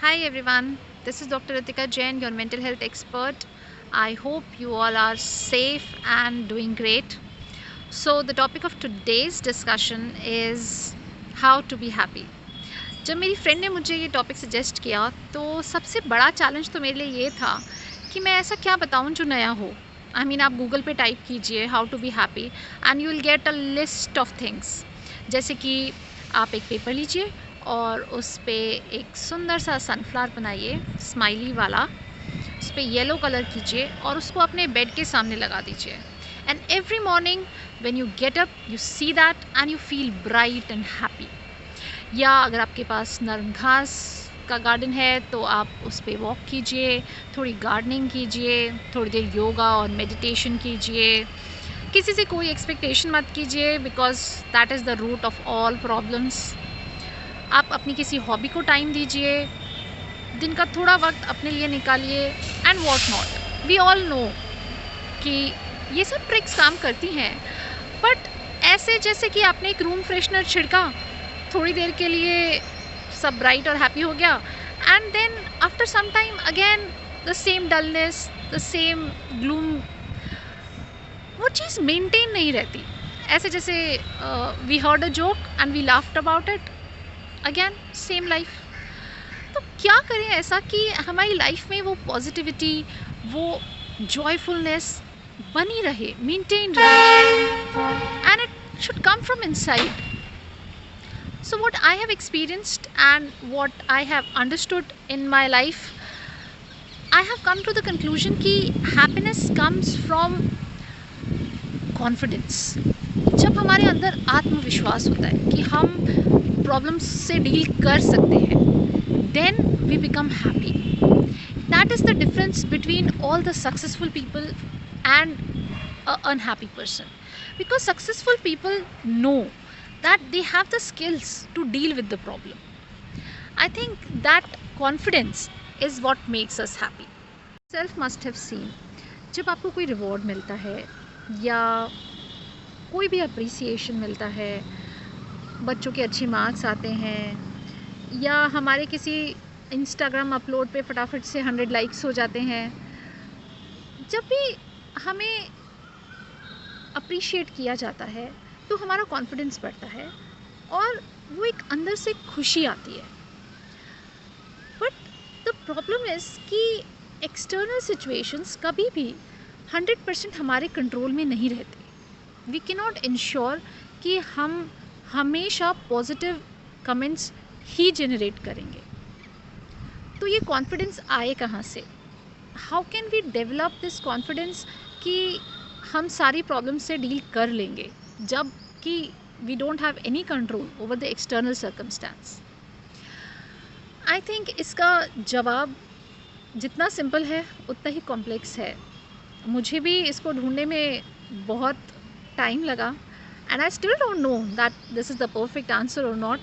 Hi everyone, this is Dr. Ritika Jain, your mental health expert. I hope you all are safe and doing great. So, the topic of today's discussion is how to be happy. जब मेरी friend ने मुझे ये topic suggest किया तो सबसे बड़ा challenge तो मेरे लिए ये था कि मैं ऐसा क्या बताऊं जो नया हो। आप गूगल पे टाइप कीजिए how to be happy and you will get a list of things. जैसे कि आप एक पेपर लीजिए और उस पर एक सुंदर सा सनफ्लावर बनाइए स्माइली वाला, उस पर येलो कलर कीजिए और उसको अपने बेड के सामने लगा दीजिए। And every morning when you get up you see that and you feel bright and happy. या अगर आपके पास नरम घास का गार्डन है तो आप उस पर वॉक कीजिए, थोड़ी गार्डनिंग कीजिए, थोड़ी देर योगा और मेडिटेशन कीजिए। किसी से कोई एक्सपेक्टेशन मत कीजिए because that is the root of all problems. आप अपनी किसी हॉबी को टाइम दीजिए, दिन का थोड़ा वक्त अपने लिए निकालिए and what not. We all know कि ये सब ट्रिक्स काम करती हैं, बट ऐसे जैसे कि आपने एक रूम फ्रेशनर छिड़का, थोड़ी देर के लिए सब ब्राइट और हैप्पी हो गया and then after some time again the same dullness, the same gloom, वो चीज़ मेंटेन नहीं रहती। ऐसे जैसे we heard a joke and we laughed about it, again same life. तो क्या करें ऐसा कि हमारी लाइफ में वो पॉजिटिविटी, वो जॉयफुलनेस बनी रहे, मेंटेन रहे and it should come from inside. So, what I have experienced and what I have understood in my life, I have come to the conclusion कि happiness comes from confidence। जब हमारे अंदर आत्मविश्वास होता है कि हम प्रॉब्लम्स से डील कर सकते हैं, then we become happy। That is the difference between all the successful people and an unhappy person, because successful people know that they have the skills to deal with the problem. I think that confidence is what makes us happy. Self must have seen, जब आपको कोई reward मिलता है या कोई भी appreciation मिलता है, बच्चों के अच्छे मार्क्स आते हैं या हमारे किसी इंस्टाग्राम अपलोड पे फटाफट से 100 लाइक्स हो जाते हैं, जब भी हमें अप्रिशिएट किया जाता है तो हमारा कॉन्फिडेंस बढ़ता है और वो एक अंदर से खुशी आती है। बट द प्रॉब्लम इज़ कि एक्सटर्नल सिचुएशंस कभी भी 100% हमारे कंट्रोल में नहीं रहते। वी कैन नॉट इंश्योर कि हम हमेशा पॉजिटिव कमेंट्स ही जनरेट करेंगे। तो ये कॉन्फिडेंस आए कहाँ से? How can we develop this confidence कि हम सारी प्रॉब्लम से डील कर लेंगे जब कि we don't have any control over the external circumstance? I think इसका जवाब जितना सिंपल है उतना ही कॉम्प्लेक्स है। मुझे भी इसको ढूंढने में बहुत टाइम लगा and I still don't know that this is the perfect answer or not,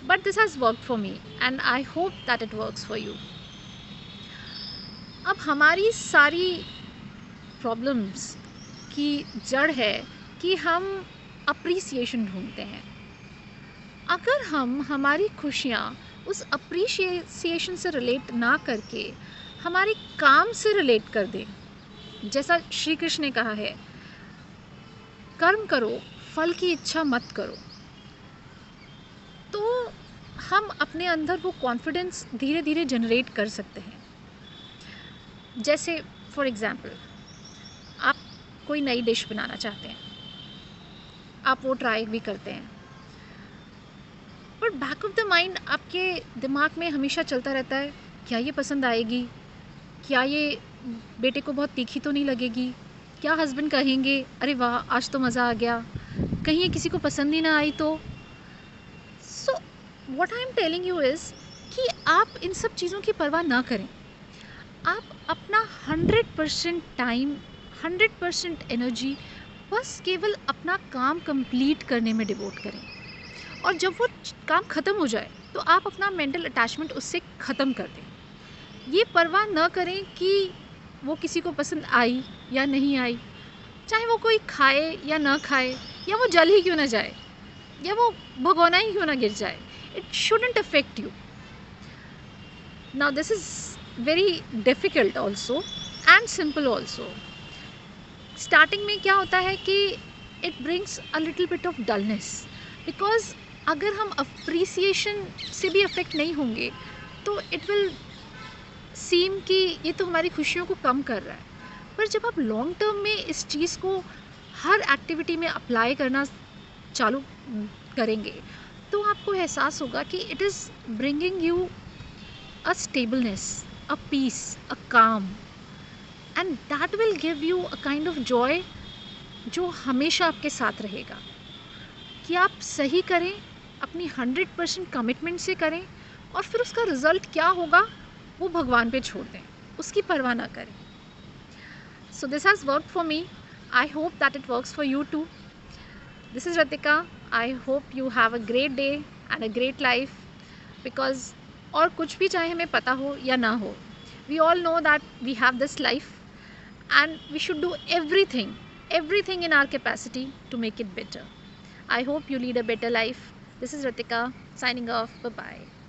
but this has worked for me and I hope that it works for you. अब हमारी सारी प्रॉब्लम्स की जड़ है कि हम अप्रिसिएशन ढूंढते हैं। अगर हम हमारी खुशियाँ उस अप्रिसिएशन से रिलेट ना करके हमारे काम से रिलेट कर दें, जैसा श्री कृष्ण ने कहा है, कर्म करो फल की इच्छा मत करो, तो हम अपने अंदर वो कॉन्फिडेंस धीरे धीरे जनरेट कर सकते हैं। जैसे फॉर एग्ज़ाम्पल, आप कोई नई डिश बनाना चाहते हैं, आप वो ट्राई भी करते हैं, but back of the mind आपके दिमाग में हमेशा चलता रहता है, क्या ये पसंद आएगी, क्या ये बेटे को बहुत तीखी तो नहीं लगेगी, क्या हस्बैंड कहेंगे अरे वाह आज तो मज़ा आ गया, कहीं ये किसी को पसंद ही ना आई तो। So what I am telling you is कि आप इन सब चीज़ों की परवाह ना करें। आप अपना 100% टाइम, 100% एनर्जी बस केवल अपना काम कंप्लीट करने में डिवोट करें, और जब वो काम ख़त्म हो जाए तो आप अपना मेंटल अटैचमेंट उससे ख़त्म कर दें। ये परवाह न करें कि वो किसी को पसंद आई या नहीं आई, चाहे वो कोई खाए या ना खाए, या वो जल ही क्यों ना जाए, या वो भगोना ही क्यों ना गिर जाए, it shouldn't affect you. Now this is very difficult also and simple also. Starting में क्या होता है कि it brings a little bit of dullness, because अगर हम अप्रिसिएशन से भी अफेक्ट नहीं होंगे तो इट विल सीम कि ये तो हमारी खुशियों को कम कर रहा है. पर जब आप लॉन्ग टर्म में इस चीज़ को हर एक्टिविटी में अप्लाई करना चालू करेंगे तो आपको एहसास होगा कि it is bringing you a stableness, a peace, a calm, and that will give you a kind of joy जो हमेशा आपके साथ रहेगा. कि आप सही करें, अपनी 100% कमिटमेंट से करें, और फिर उसका रिज़ल्ट क्या होगा वो भगवान पे छोड़ दें, उसकी परवाह ना करें. So this has worked for me. I hope that it works for you too. This is Ritika. I hope you have a great day and a great life, because और कुछ भी चाहे हमें पता हो या ना हो, we all know that we have this life and we should do everything in our capacity to make it better. I hope you lead a better life. This is Ritika signing off. Bye bye.